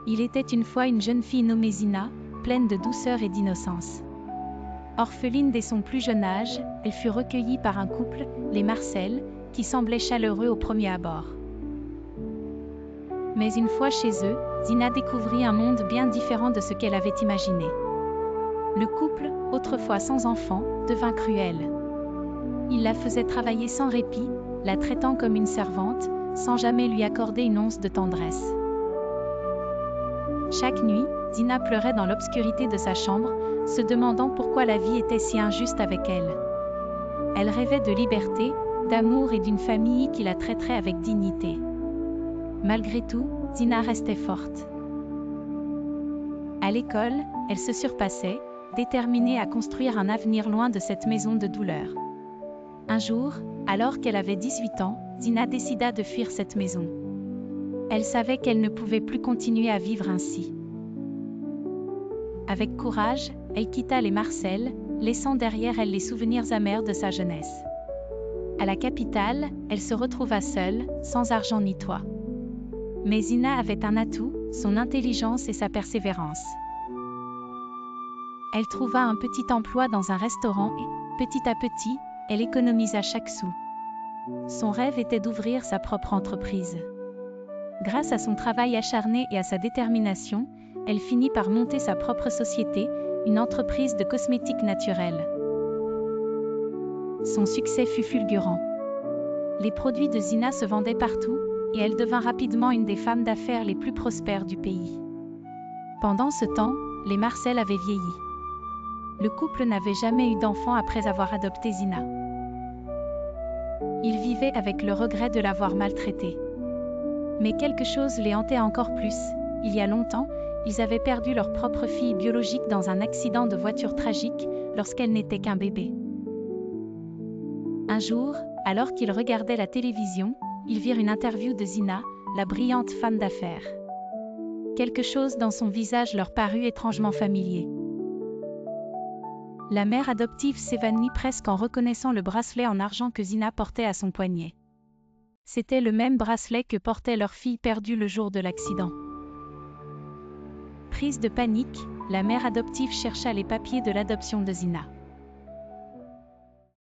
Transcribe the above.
Il était une fois une jeune fille nommée Zina, pleine de douceur et d'innocence. Orpheline dès son plus jeune âge, elle fut recueillie par un couple, les Marcel, qui semblait chaleureux au premier abord. Mais une fois chez eux, Zina découvrit un monde bien différent de ce qu'elle avait imaginé. Le couple, autrefois sans enfant, devint cruel. Il la faisait travailler sans répit, la traitant comme une servante, sans jamais lui accorder une once de tendresse. Chaque nuit, Zina pleurait dans l'obscurité de sa chambre, se demandant pourquoi la vie était si injuste avec elle. Elle rêvait de liberté, d'amour et d'une famille qui la traiterait avec dignité. Malgré tout, Zina restait forte. À l'école, elle se surpassait, déterminée à construire un avenir loin de cette maison de douleur. Un jour, alors qu'elle avait 18 ans, Zina décida de fuir cette maison. Elle savait qu'elle ne pouvait plus continuer à vivre ainsi. Avec courage, elle quitta les Marcel, laissant derrière elle les souvenirs amers de sa jeunesse. À la capitale, elle se retrouva seule, sans argent ni toit. Mais Zina avait un atout, son intelligence et sa persévérance. Elle trouva un petit emploi dans un restaurant et, petit à petit, elle économisa chaque sou. Son rêve était d'ouvrir sa propre entreprise. Grâce à son travail acharné et à sa détermination, elle finit par monter sa propre société, une entreprise de cosmétiques naturels. Son succès fut fulgurant. Les produits de Zina se vendaient partout, et elle devint rapidement une des femmes d'affaires les plus prospères du pays. Pendant ce temps, les Marcel avaient vieilli. Le couple n'avait jamais eu d'enfant après avoir adopté Zina. Ils vivaient avec le regret de l'avoir maltraitée. Mais quelque chose les hantait encore plus. Il y a longtemps, ils avaient perdu leur propre fille biologique dans un accident de voiture tragique, lorsqu'elle n'était qu'un bébé. Un jour, alors qu'ils regardaient la télévision, ils virent une interview de Zina, la brillante femme d'affaires. Quelque chose dans son visage leur parut étrangement familier. La mère adoptive s'évanouit presque en reconnaissant le bracelet en argent que Zina portait à son poignet. C'était le même bracelet que portait leur fille perdue le jour de l'accident. Prise de panique, la mère adoptive chercha les papiers de l'adoption de Zina.